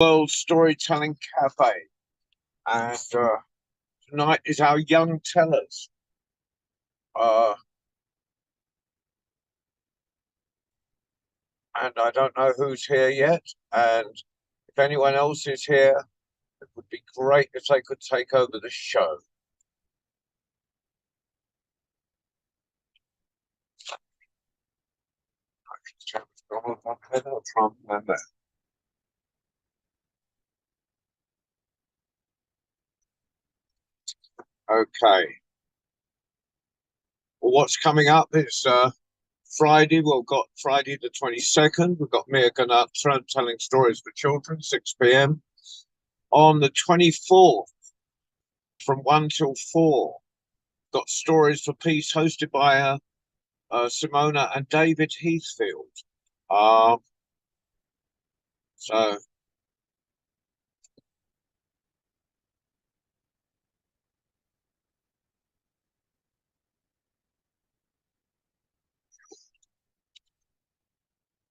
World Storytelling Cafe, and tonight is our young tellers. Uh, and I don't know who's here yet. And if anyone else is here, it would be great if they could take over the show. Okay. Well, what's coming up is Friday. We've got Friday the 22nd. We've got Mia Gunnar telling stories for children, 6 p.m. On the 24th, from 1 till 4, got Stories for Peace, hosted by Simona and David Heathfield. So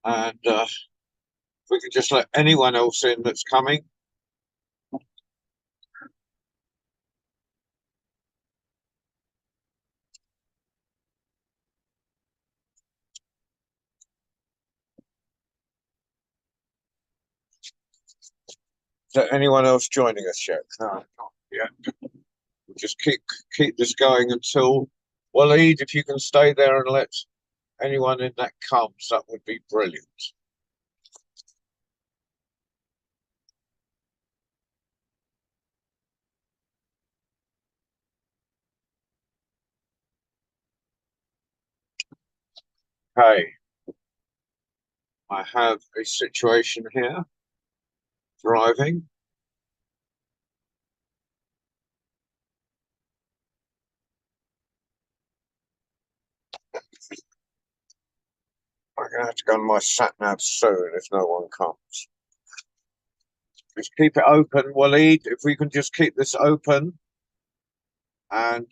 and we could just let anyone else in that's coming. Is there anyone else joining us yet? No, not yet. We'll just keep this going until Waleed, if you can stay there and let anyone in that comes, that would be brilliant. Okay. I have a situation here. Driving. I'm going to have to go on my sat nav soon if no one comes. Just keep it open, Waleed. If we can just keep this open. And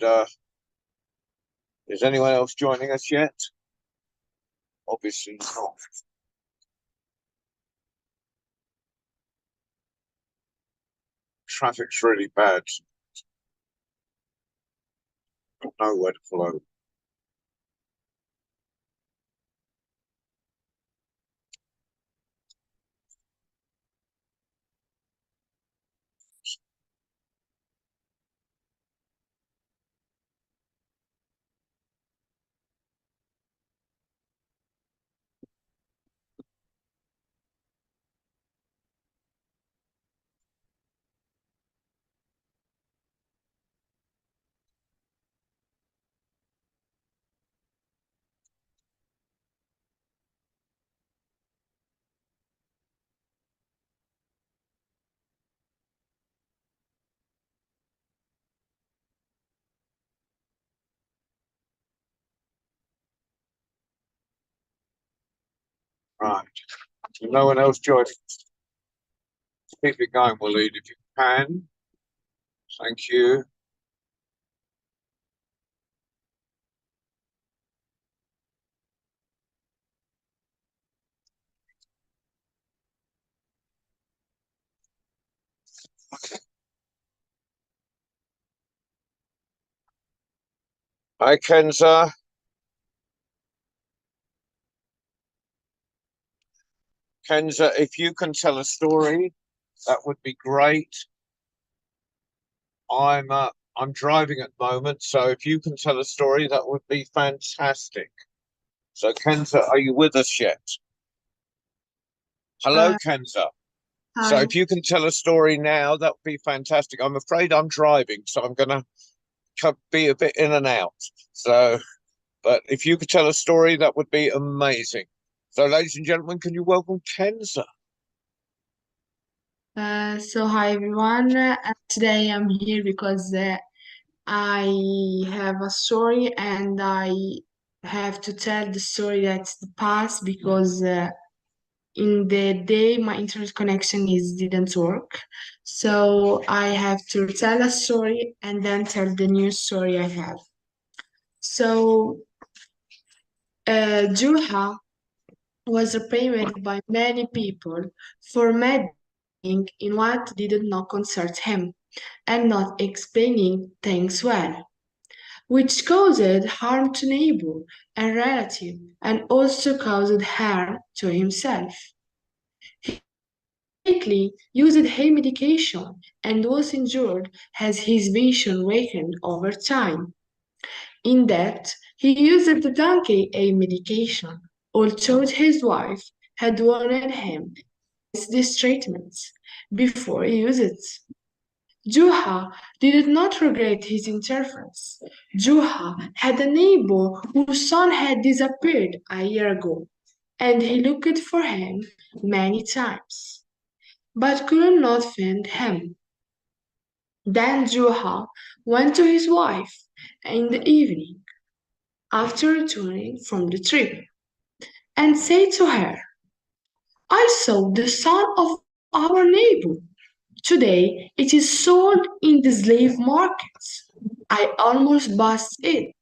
is anyone else joining us yet? Obviously not. Traffic's really bad. Got nowhere to follow. Right. No one else joining. Keep it going, Waleed, if you can. Thank you. Hi, Kenza. Kenza, if you can tell a story, that would be great. I'm driving at the moment, so if you can tell a story, that would be fantastic. So, Kenza, are you with us yet? Hello, Uh, Kenza. So, Hi. if you can tell a story now, that would be fantastic. I'm afraid I'm driving, so I'm going to be a bit in and out. So, but if you could tell a story, that would be amazing. So, ladies and gentlemen, can you welcome Kenza? Hi everyone. Today I'm here because I have a story and I have to tell the story that's the past because in the day my internet connection is didn't work. So I have to tell a story and then tell the new story I have. So Juha was repayed by many people for in what did not concern him and not explaining things well, which caused harm to neighbor and relative and also caused harm to himself. He quickly used hay medication and was injured as his vision weakened over time. In that, he used the donkey hay medication, although his wife had warned him against these treatments before he used it. Juha did not regret his interference. Juha had a neighbor whose son had disappeared a year ago, and he looked for him many times, but could not find him. Then Juha went to his wife in the evening after returning from the trip and said to her, I saw the son of our neighbor. Today it is sold in the slave markets. I almost bought it,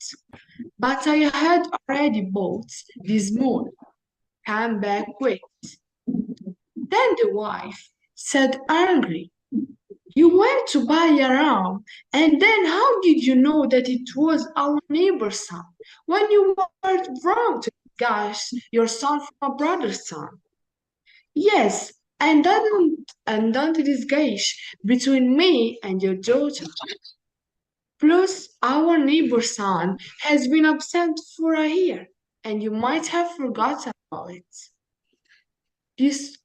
but I had already bought this morning. Come back quick. Then the wife said angrily, you went to buy a ram, and then how did you know that it was our neighbor's son when you were wrong to disguise your son from a brother's son? Yes, and don't disguise between me and your daughter. Plus, our neighbor's son has been absent for a year, and you might have forgotten about it. This,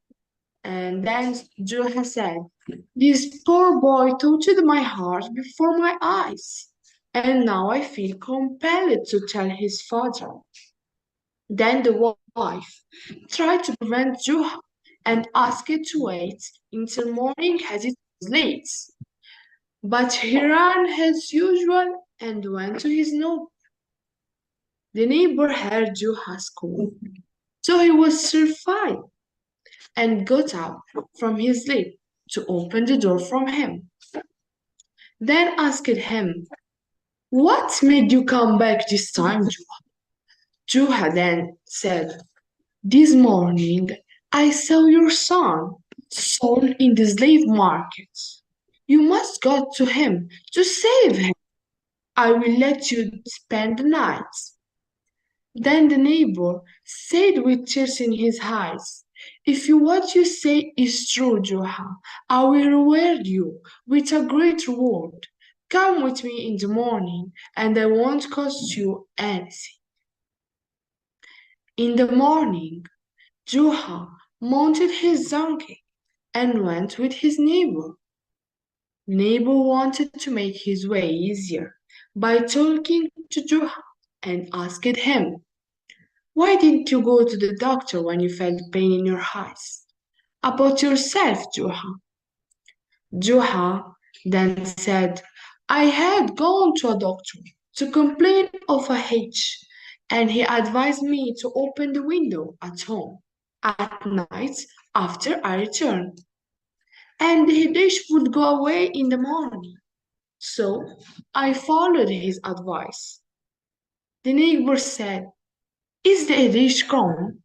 and then Joha said, this poor boy touched my heart before my eyes, and now I feel compelled to tell his father. Then the wife tried to prevent Joha and asked it to wait until morning as it was late. But he ran as usual and went to his neighbor. The neighbor heard Joha's call, so he was terrified and got up from his sleep to open the door from him. Then asked him, what made you come back this time, Joha? Joha then said, this morning I saw your son sold in the slave market. You must go to him to save him. I will let you spend the night. Then the neighbor said with tears in his eyes, if what you say is true, Joha, I will reward you with a great reward. Come with me in the morning, and I won't cost you anything. In the morning, Joha mounted his donkey and went with his neighbor. Neighbor wanted to make his way easier by talking to Joha and asked him, why didn't you go to the doctor when you felt pain in your eyes? About yourself, Joha. Joha then said, I had gone to a doctor to complain of a hitch, and he advised me to open the window at home at night after I returned, and the headache would go away in the morning. So I followed his advice. The neighbor said, is the headache gone?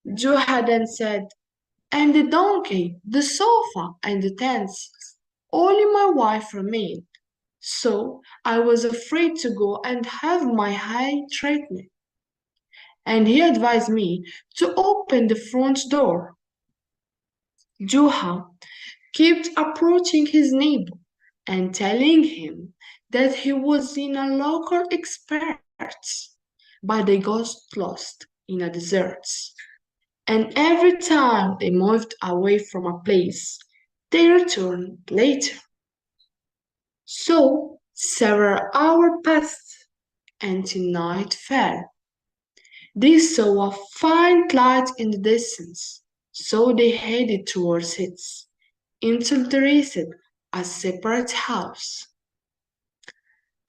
Joha then said, and the donkey, the sofa, and the tents. Only my wife remained. So I was afraid to go and have my eye treatment. And he advised me to open the front door. Joha kept approaching his neighbor and telling him that he was in a local expert, but they got lost in a desert. And every time they moved away from a place, they returned later. So several hours passed until night fell. They saw a faint light in the distance, so they headed towards it until they reached a separate house.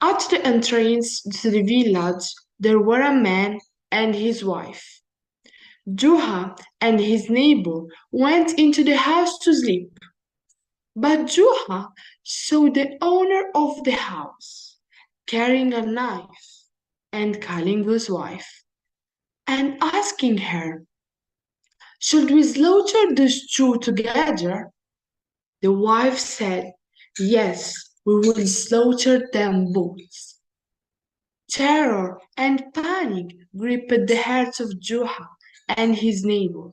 At the entrance to the village, there were a man and his wife. Joha and his neighbor went into the house to sleep. But Joha saw the owner of the house carrying a knife and calling his wife and asking her, should we slaughter these two together The wife said, "Yes, we will slaughter them both." Terror and panic gripped the hearts of Juha and his neighbor,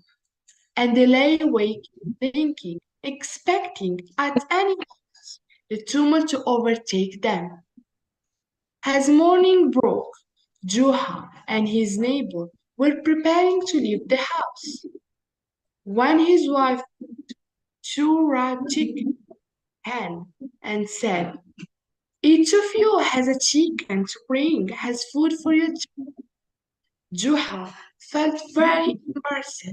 and they lay awake thinking, expecting at any moment the tumult to overtake them. As morning broke, Juha and his neighbor were preparing to leave the house when his wife two raw chicken hand and said, "Each of you has a chicken to bring as food for your Juha felt very embarrassed,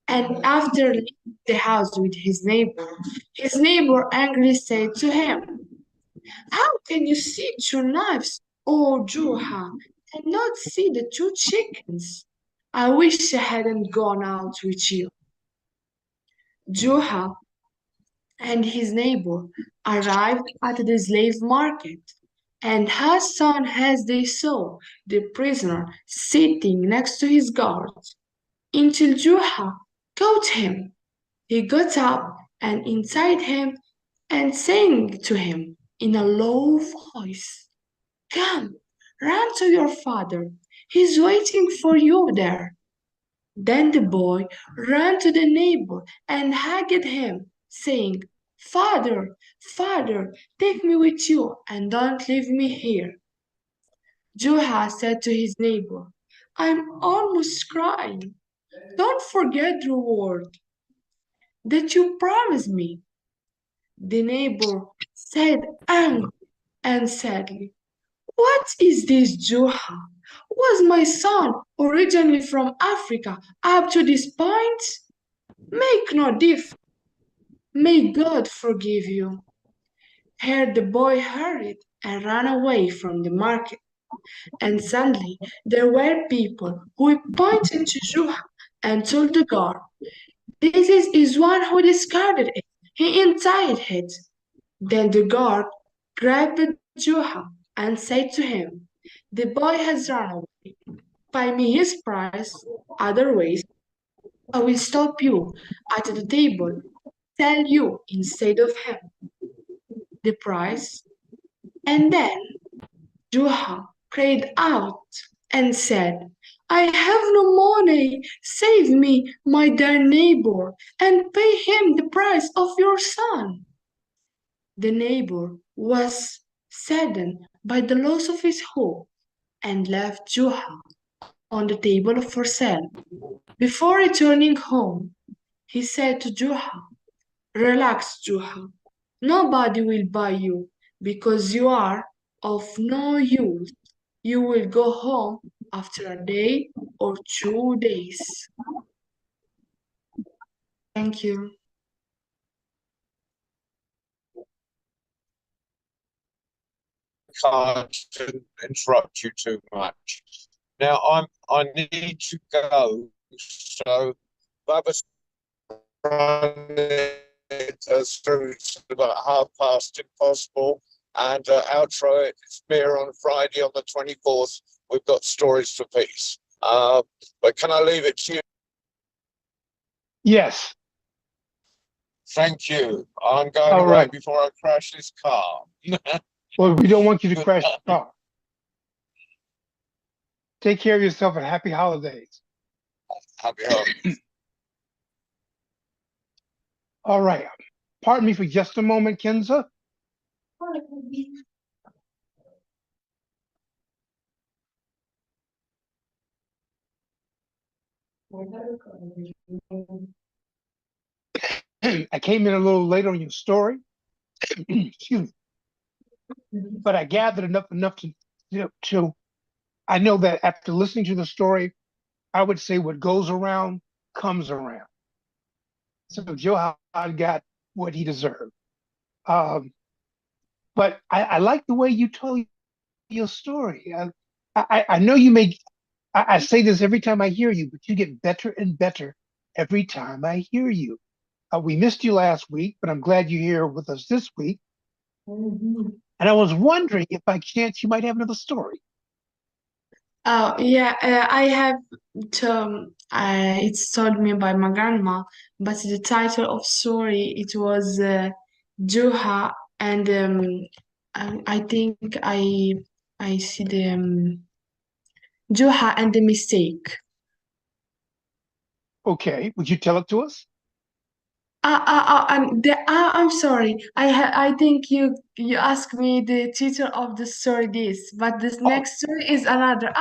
and after leaving the house with his neighbor angrily said to him, "How can you see two knives, oh Juha, and not see the two chickens? I wish I hadn't gone out with you." Juha and his neighbor arrived at the slave market, and Hassan, as they saw the prisoner sitting next to his guards, until Juha caught him. He got up and inside him and saying to him in a low voice, "Come, run to your father. He's waiting for you there." Then the boy ran to the neighbor and hugged him, saying, "Father, father, take me with you and don't leave me here." Juha said to his neighbor, "I'm almost crying. Don't forget your word that you promised me." The neighbor said angrily and sadly, "What is this, Juha? Was my son originally from Africa up to this point? Make no difference. May God forgive you." Here the boy hurried and ran away from the market, and suddenly there were people who pointed to Juha and told the guard, "This is one who discarded it. He untied it." Then the guard grabbed Juha and said to him, "The boy has run away. Pay me his price, otherwise I will stop you at the table, tell you instead of him the price." And then Juha cried out and said, "I have no money. Save me, my dear neighbor, and pay him the price of your son." The neighbor was saddened by the loss of his hope and left Juha on the table for sale. Before returning home, he said to Juha, "Relax, Juha. Nobody will buy you because you are of no use. You will go home after a day or 2 days." Thank you. Can't interrupt you too much. Now I need to go, so Baba's running us through to about past if possible, and outro it's Mia on Friday on the 24th. We've got Stories for Peace. But can I leave it to you? Yes. Thank you. I'm going All away right. before I crash this car. Well, we don't want you to crash the car. Take care of yourself and happy holidays. Happy holidays. All right. Pardon me for just a moment, Kenza. I came in a little late on your story. Excuse me. But I gathered enough to, I know that after listening to the story, I would say what goes around comes around. So Joe got what he deserved. But I like the way you told your story. I know you make, I say this every time I hear you, but you get better and better every time I hear you. We missed you last week, but I'm glad you're here with us this week. And I was wondering if by chance you might have another story. Yeah, I have it's told me by my grandma, but the title of story it was Juha, and I think I see the Juha and the mistake. Okay, would you tell it to us? I'm sorry. I think you asked me the title of the story this, but this Oh, next story is another.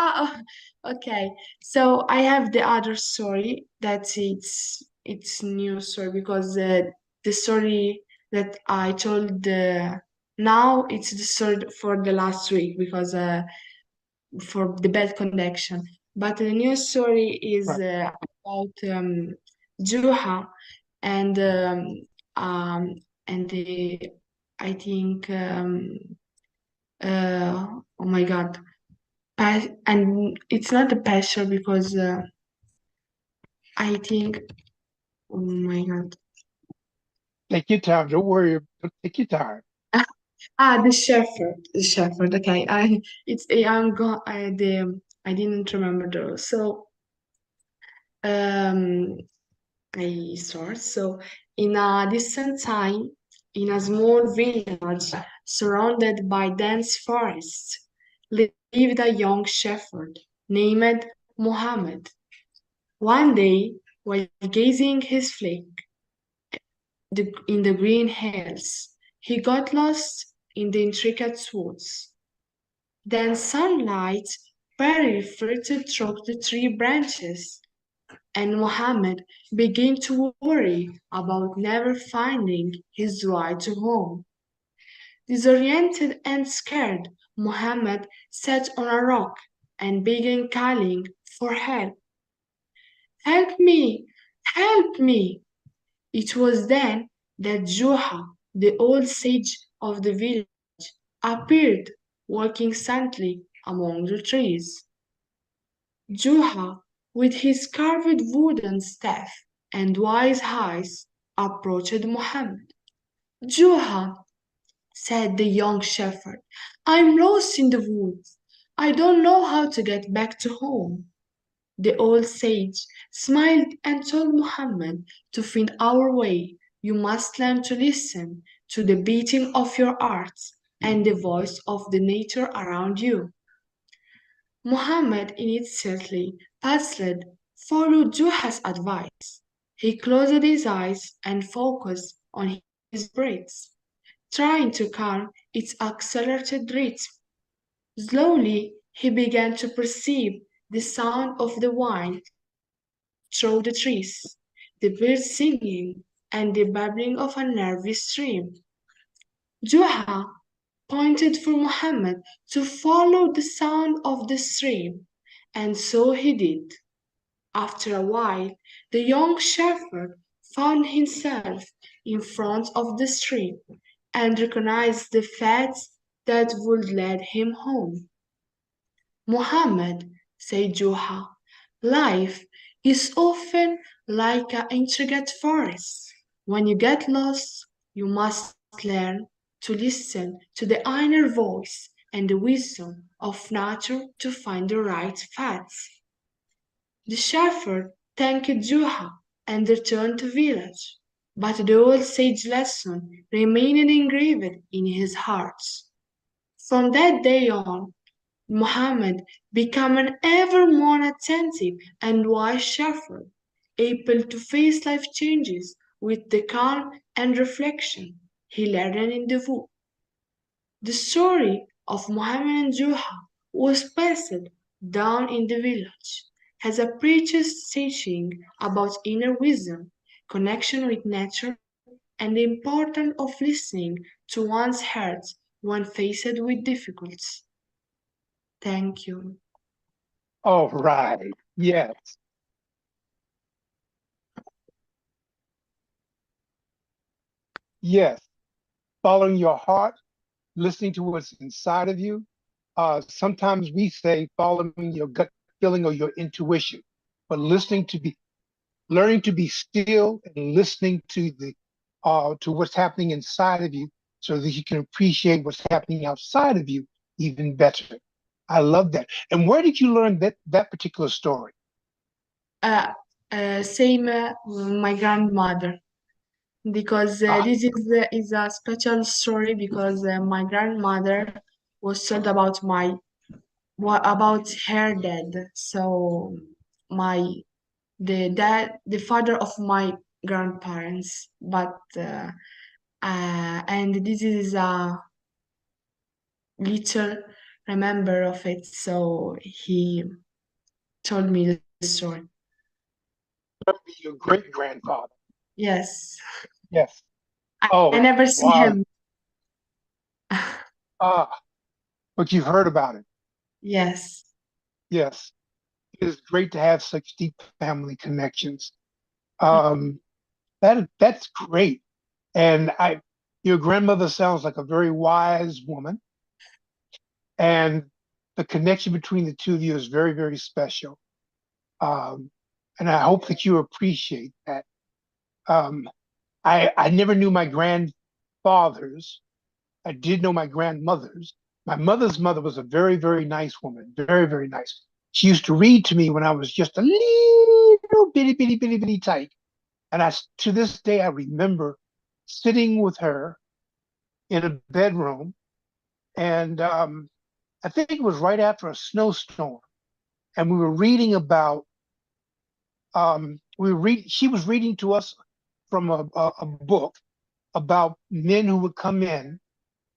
Okay. So I have the other story that it's new story because the story that I told now it's the story for the last week because for the bad connection. But the new story is right. about Juha and um, and the I think oh my god, and it's not a passion because I think oh my god, Take your time. Don't worry. Take your time. the shepherd. Okay, I'm go I didn't remember those. So um I start. So, in a distant time, in a small village surrounded by dense forests, lived a young shepherd named Mohammed. One day, while gazing his flock in the green hills, he got lost in the intricate woods. Then sunlight barely filtered through the tree branches, and Mohammed began to worry about never finding his way to home. Disoriented and scared, Mohammed sat on a rock and began calling for help. Help me! Help me! It was then that Juha, the old sage of the village, appeared, walking silently among the trees. Juha, with his carved wooden staff and wise eyes, approached Mohammed. Juha, said the young shepherd, I'm lost in the woods. I don't know how to get back to home. The old sage smiled and told Mohammed to find our way. You must learn to listen to the beating of your heart and the voice of the nature around you. Mohammed immediately puzzled followed Juha's advice. He closed his eyes and focused on his breath, trying to calm its accelerated rhythm. Slowly, he began to perceive the sound of the wind through the trees, the birds singing, and the babbling of a nervous stream. Juha pointed for Mohammed to follow the sound of the stream, and so he did. After a while, the young shepherd found himself in front of the stream and recognized the path that would lead him home. Muhammad, said Juha, life is often like an intricate forest. When you get lost, you must learn to listen to the inner voice and the wisdom of nature to find the right path. The shepherd thanked Juha and returned to village, but the old sage lesson remained engraved in his heart. From that day on, Muhammad became an ever more attentive and wise shepherd, able to face life changes with the calm and reflection he learned in the wood. The story of Muhammad and Juha was passed down in the village as a precious teaching about inner wisdom, connection with nature, and the importance of listening to one's heart when faced with difficulties. Thank you. All right. Yes. Yes. Following your heart, listening to what's inside of you. Sometimes we say following your gut feeling or your intuition, but learning to be still and listening to what's happening inside of you so that you can appreciate what's happening outside of you even better. I love that. And where did you learn that particular story? Uh, Same my grandmother. because Ah, this is a special story because my grandmother was told about about her dad. So my the father of my grandparents, but and this is a little remember of it. So he told me the story. your great grandfather. Yes, Yes. I Oh, never see wow. him. Ah, but you've heard about it. Yes. Yes. It is great to have such deep family connections. Um, that's great. And your grandmother sounds like a very wise woman, and the connection between the two of you is very, very special. Um, and I hope that you appreciate that. Um, I never knew my grandfathers. I did know my grandmothers. My mother's mother was a very, very nice woman, very, very nice. She used to read to me when I was just a little bitty tyke. And to this day, I remember sitting with her in a bedroom, and I think it was right after a snowstorm, and we were reading about she was reading to us from a book about men who would come in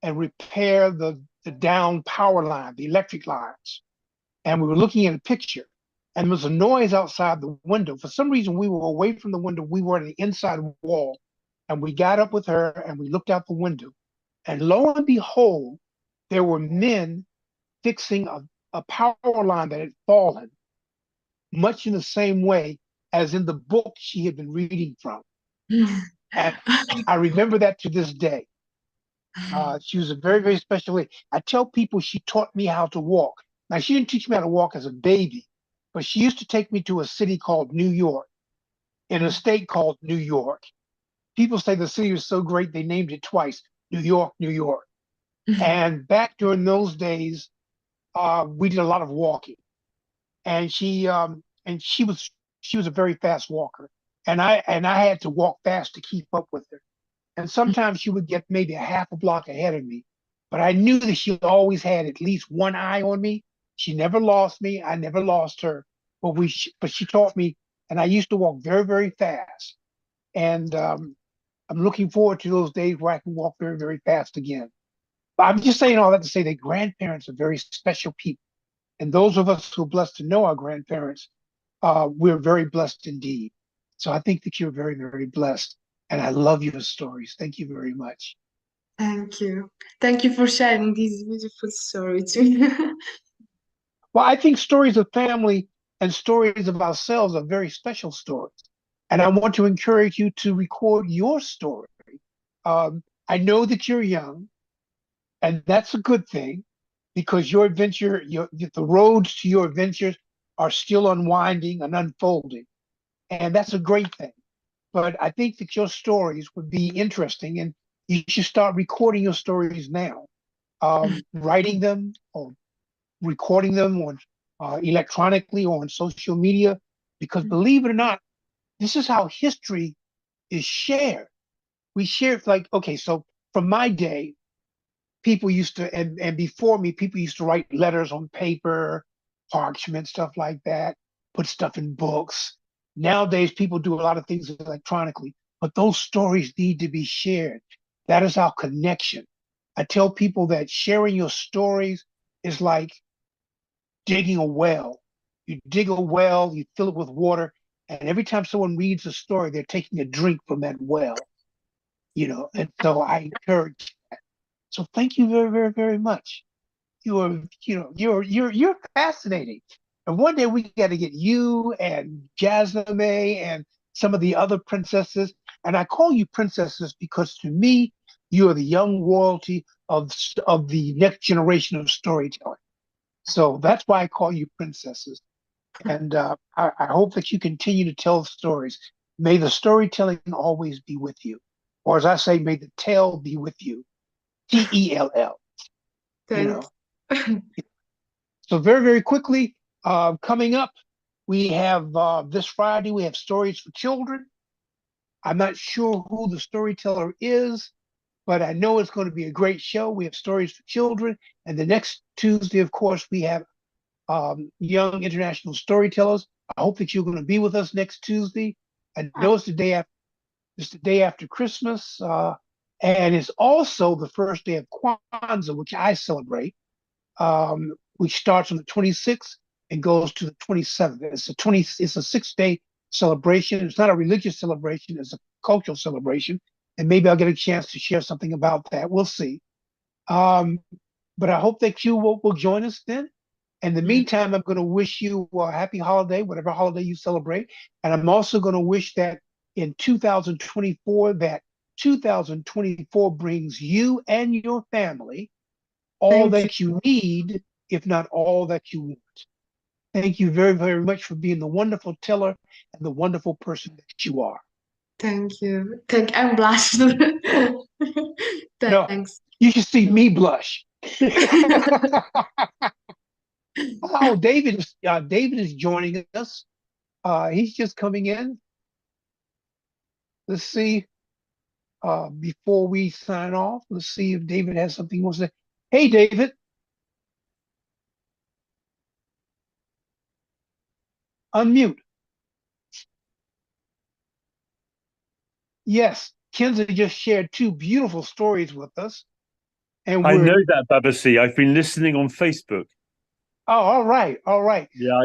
and repair the down power line, the electric lines. And we were looking at a picture, and there was a noise outside the window. For some reason, we were away from the window. We were on the inside wall, and we got up with her and we looked out the window. And lo and behold, there were men fixing a power line that had fallen, much in the same way as in the book she had been reading from. And I remember that to this day. She was a very, very special lady. I tell people she taught me how to walk. Now, she didn't teach me how to walk as a baby, but she used to take me to a city called New York, in a state called New York. People say the city was so great they named it twice, New York, New York. And back during those days, we did a lot of walking, and she was a very fast walker, and I had to walk fast to keep up with her. And sometimes she would get maybe a half a block ahead of me. But I knew that she always had at least one eye on me. She never lost me. I never lost her. But she taught me, and I used to walk very, very fast. And I'm looking forward to those days where I can walk very, very fast again. But I'm just saying all that to say that grandparents are very special people. And those of us who are blessed to know our grandparents, we're very blessed indeed. So I think that you're very, very blessed. And I love your stories. Thank you very much. Thank you. Thank you for sharing this beautiful story too. Well, I think stories of family and stories of ourselves are very special stories. And I want to encourage you to record your story. I know that you're young, and that's a good thing because the roads to your adventures are still unwinding and unfolding. And that's a great thing. But I think that your stories would be interesting, and you should start recording your stories now, writing them or recording them on electronically or on social media, because believe it or not, this is how history is shared. We share it like, okay, so from my day, people used to, and before me, people used to write letters on paper, parchment, stuff like that, put stuff in books. Nowadays, people do a lot of things electronically, but those stories need to be shared. That is our connection. I tell people that sharing your stories is like digging a well. You dig a well, you fill it with water, and every time someone reads a story, they're taking a drink from that well. And so I encourage that. So thank you very, very, very much. You're fascinating. And one day we got to get you and Jasmine and some of the other princesses. And I call you princesses because to me, you are the young royalty of the next generation of storytelling. So that's why I call you princesses. And I hope that you continue to tell stories. May the storytelling always be with you. Or as I say, may the tale be with you. Tell, you Thank know. So very, very quickly, coming up, we have this Friday, we have Stories for Children. I'm not sure who the storyteller is, but I know it's going to be a great show. We have stories for children, and the next Tuesday, of course, we have young international storytellers. I hope that you're going to be with us next Tuesday. I know it's the day after. It's the day after Christmas, and it's also the first day of Kwanzaa, which I celebrate, which starts on the 26th and goes to the 27th. It's a 6 day celebration. It's not a religious celebration, it's a cultural celebration. And maybe I'll get a chance to share something about that. We'll see. But I hope that you will join us then. In the meantime, I'm going to wish you a happy holiday, whatever holiday you celebrate. And I'm also going to wish that in 2024, that 2024 brings you and your family all that you need, if not all that you want. Thank you very, very much for being the wonderful teller and the wonderful person that you are. Thank you. I'm blushed. No, Thanks. you should see me blush. Oh, David is joining us. He's just coming in. Let's see. Before we sign off, let's see if David has something he wants to say. Hey, David. Unmute. Yes, Kenza just shared two beautiful stories with us. And I know that, Babasi. I've been listening on Facebook. Oh, all right, all right. Yeah,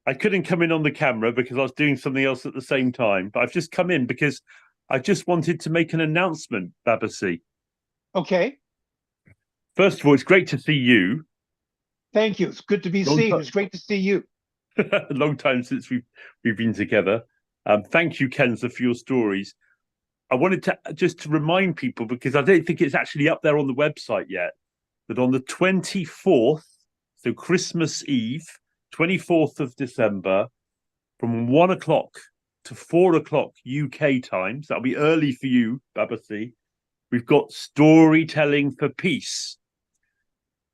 I couldn't come in on the camera because I was doing something else at the same time. But I've just come in because I just wanted to make an announcement, Babasi. Okay. First of all, it's great to see you. Thank you. It's good to be seen. It's great to see you. A long time since we've been together. Thank you, Kenza, for your stories. I wanted to just to remind people, because I don't think it's actually up there on the website yet, that on the 24th, so Christmas Eve, 24th of December, from 1 o'clock to 4 o'clock UK time, so that'll be early for you, Babasi, we've got Storytelling for Peace.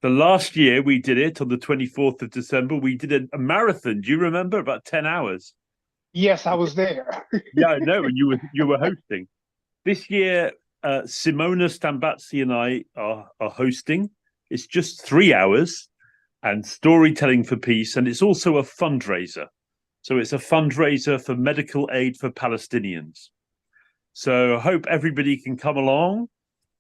The last year we did it on the 24th of December, we did a marathon. Do you remember? About 10 hours. Yes, I was there. Yeah, I know, and you were hosting. This year, Simona Stambazzi and I are hosting. It's just 3 hours and Storytelling for Peace, and it's also a fundraiser. So it's a fundraiser for medical aid for Palestinians. So I hope everybody can come along,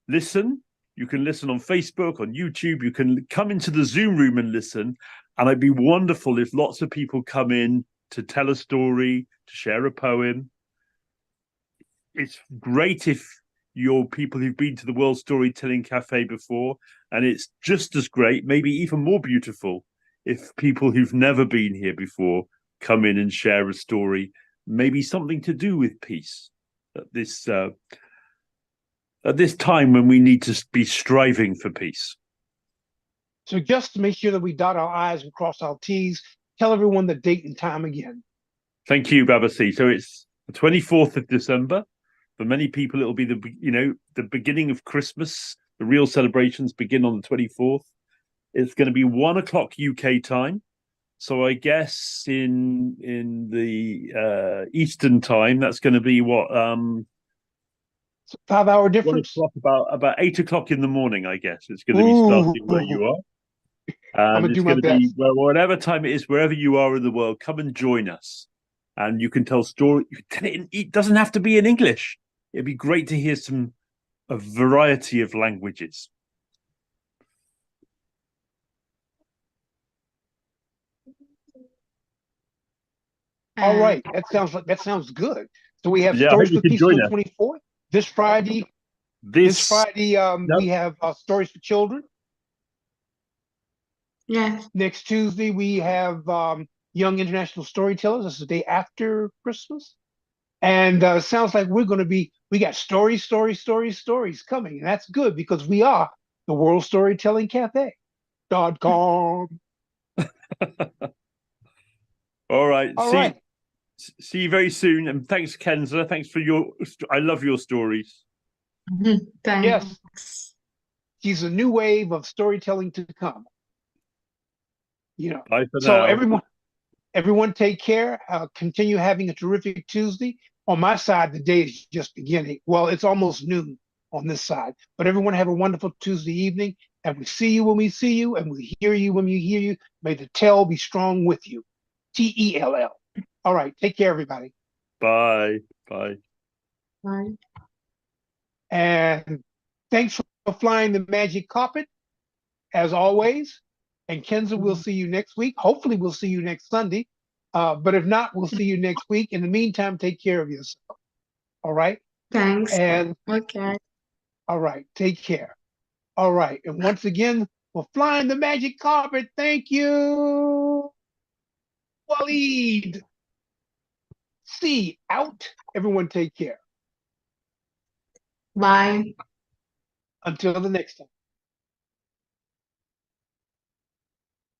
listen. You can listen on Facebook, on YouTube. You can come into the Zoom room and listen. And it'd be wonderful if lots of people come in to tell a story, to share a poem. It's great if you're people who've been to the World Storytelling Cafe before. And it's just as great, maybe even more beautiful, if people who've never been here before come in and share a story, maybe something to do with peace at this time when we need to be striving for peace. So just to make sure that we dot our I's and cross our T's, tell everyone the date and time again. Thank you, Babasi. So it's the 24th of December. For many people, it'll be the beginning of Christmas. The real celebrations begin on the 24th. It's going to be 1 o'clock UK time. So I guess in the Eastern time, that's going to be what? 5 hour difference. About 8 o'clock in the morning, I guess. It's going to be starting where you are. And it's going to be whatever time it is, wherever you are in the world, come and join us. And you can tell story. It doesn't have to be in English. It'd be great to hear a variety of languages. All right, that sounds good. So we have Stories for Peace on the 24th. This Friday. This Friday, we have Stories for Children. Yes. Next Tuesday, we have Young International Storytellers. That's the day after Christmas. And sounds like we got stories coming. And that's good because we are the World Storytelling Cafe.com. All right. See you very soon. And thanks, Kenza. Thanks for I love your stories. Thanks. Yes. She's a new wave of storytelling to come. Bye for so now. everyone take care. Continue having a terrific Tuesday. On my side, the day is just beginning. Well, it's almost noon on this side. But everyone have a wonderful Tuesday evening, and we see you when we see you, and we hear you when we hear you. May the tell be strong with you. TELL. All right, take care, everybody. Bye. Bye. Bye. And thanks for flying the magic carpet, as always. And Kenza, we'll see you next week. Hopefully, we'll see you next Sunday. But if not, we'll see you next week. In the meantime, take care of yourself. All right? Thanks. And Okay. all right, take care. All right. And once again, for flying the magic carpet, thank you, Waleed. See out. Everyone take care. Bye. Until the next time.